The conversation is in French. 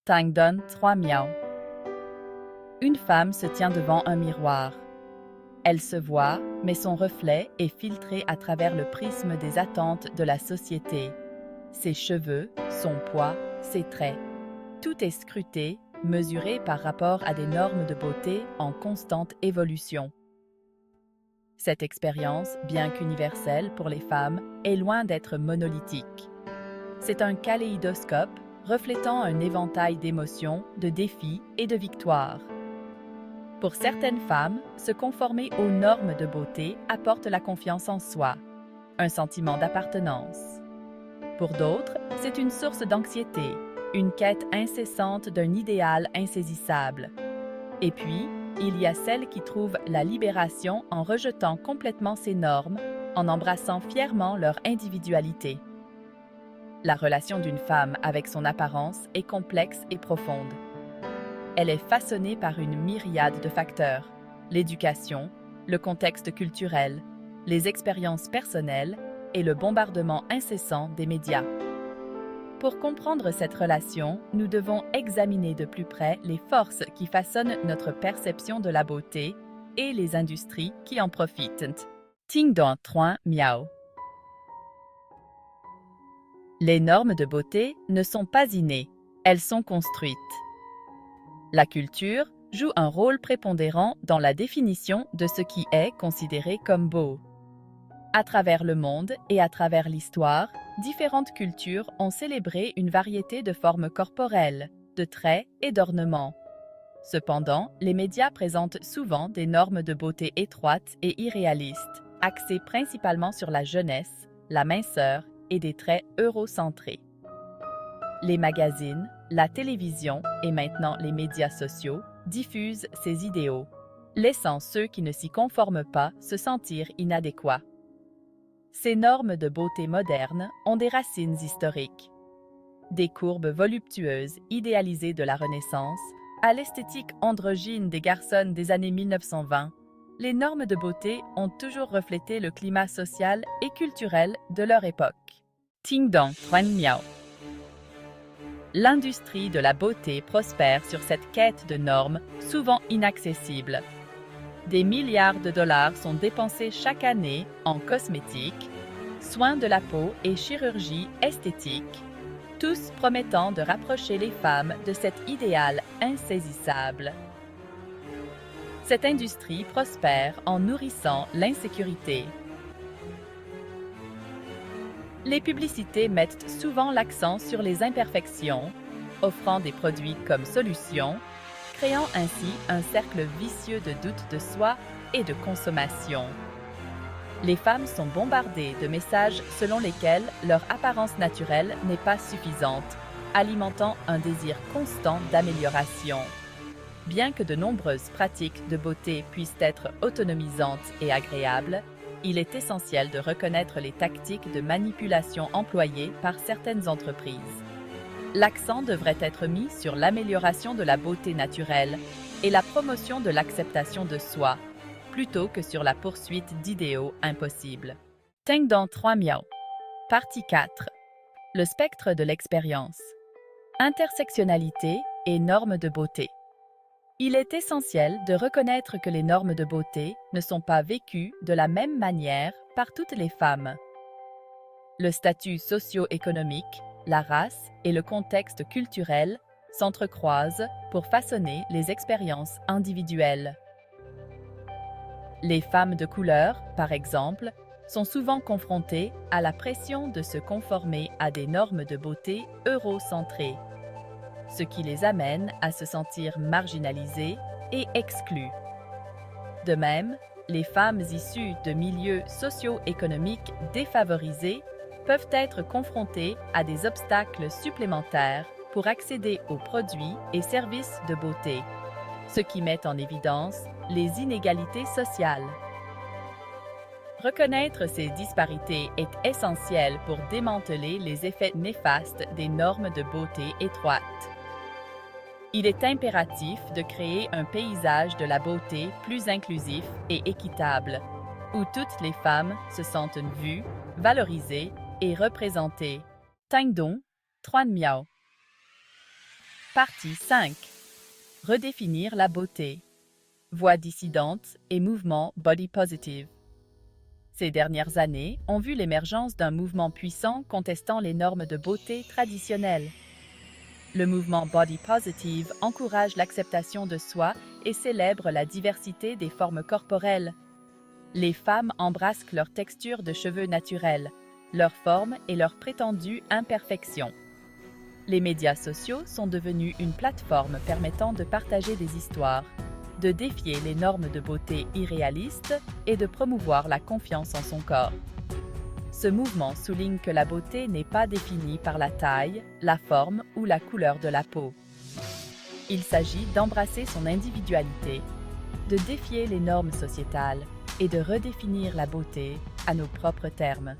Tangdon 3 Miao. Une femme se tient devant un miroir. Elle se voit, mais son reflet est filtré à travers le prisme des attentes de la société. Ses cheveux, son poids, ses traits. Tout est scruté, mesuré par rapport à des normes de beauté en constante évolution. Cette expérience, bien qu'universelle pour les femmes, est loin d'être monolithique. C'est un kaléidoscope reflétant un éventail d'émotions, de défis et de victoires. Pour certaines femmes, se conformer aux normes de beauté apporte la confiance en soi, un sentiment d'appartenance. Pour d'autres, c'est une source d'anxiété, une quête incessante d'un idéal insaisissable. Et puis, il y a celles qui trouvent la libération en rejetant complètement ces normes, en embrassant fièrement leur individualité. La relation d'une femme avec son apparence est complexe et profonde. Elle est façonnée par une myriade de facteurs: l'éducation, le contexte culturel, les expériences personnelles et le bombardement incessant des médias. Pour comprendre cette relation, nous devons examiner de plus près les forces qui façonnent notre perception de la beauté et les industries qui en profitent. Tingdong 3 Miao. Les normes de beauté ne sont pas innées, elles sont construites. La culture joue un rôle prépondérant dans la définition de ce qui est considéré comme beau. À travers le monde et à travers l'histoire, différentes cultures ont célébré une variété de formes corporelles, de traits et d'ornements. Cependant, les médias présentent souvent des normes de beauté étroites et irréalistes, axées principalement sur la jeunesse, la minceur et des traits eurocentrés. Les magazines, la télévision et maintenant les médias sociaux diffusent ces idéaux, laissant ceux qui ne s'y conforment pas se sentir inadéquats. Ces normes de beauté modernes ont des racines historiques. Des courbes voluptueuses idéalisées de la Renaissance à l'esthétique androgyne des garçons des années 1920, les normes de beauté ont toujours reflété le climat social et culturel de leur époque. Tingdong 3 Miao. L'industrie de la beauté prospère sur cette quête de normes souvent inaccessibles. Des milliards de dollars sont dépensés chaque année en cosmétiques, soins de la peau et chirurgie esthétique, tous promettant de rapprocher les femmes de cet idéal insaisissable. Cette industrie prospère en nourrissant l'insécurité. Les publicités mettent souvent l'accent sur les imperfections, offrant des produits comme solution, créant ainsi un cercle vicieux de doute de soi et de consommation. Les femmes sont bombardées de messages selon lesquels leur apparence naturelle n'est pas suffisante, alimentant un désir constant d'amélioration. Bien que de nombreuses pratiques de beauté puissent être autonomisantes et agréables, il est essentiel de reconnaître les tactiques de manipulation employées par certaines entreprises. L'accent devrait être mis sur l'amélioration de la beauté naturelle et la promotion de l'acceptation de soi, plutôt que sur la poursuite d'idéaux impossibles. Tangdong 3 Miao. Partie 4. Le spectre de l'expérience. Intersectionnalité et normes de beauté. Il est essentiel de reconnaître que les normes de beauté ne sont pas vécues de la même manière par toutes les femmes. Le statut socio-économique, la race et le contexte culturel s'entrecroisent pour façonner les expériences individuelles. Les femmes de couleur, par exemple, sont souvent confrontées à la pression de se conformer à des normes de beauté eurocentrées, ce qui les amène à se sentir marginalisées et exclues. De même, les femmes issues de milieux socio-économiques défavorisés peuvent être confrontées à des obstacles supplémentaires pour accéder aux produits et services de beauté, ce qui met en évidence les inégalités sociales. Reconnaître ces disparités est essentiel pour démanteler les effets néfastes des normes de beauté étroites. Il est impératif de créer un paysage de la beauté plus inclusif et équitable, où toutes les femmes se sentent vues, valorisées et représentées. Tangdong 3 Miao. Partie 5. Redéfinir la beauté. Voix dissidentes et mouvement body positive. Ces dernières années ont vu l'émergence d'un mouvement puissant contestant les normes de beauté traditionnelles. Le mouvement body positive encourage l'acceptation de soi et célèbre la diversité des formes corporelles. Les femmes embrassent leur texture de cheveux naturelle, leur forme et leurs prétendues imperfections. Les médias sociaux sont devenus une plateforme permettant de partager des histoires, de défier les normes de beauté irréalistes et de promouvoir la confiance en son corps. Ce mouvement souligne que la beauté n'est pas définie par la taille, la forme ou la couleur de la peau. Il s'agit d'embrasser son individualité, de défier les normes sociétales et de redéfinir la beauté à nos propres termes.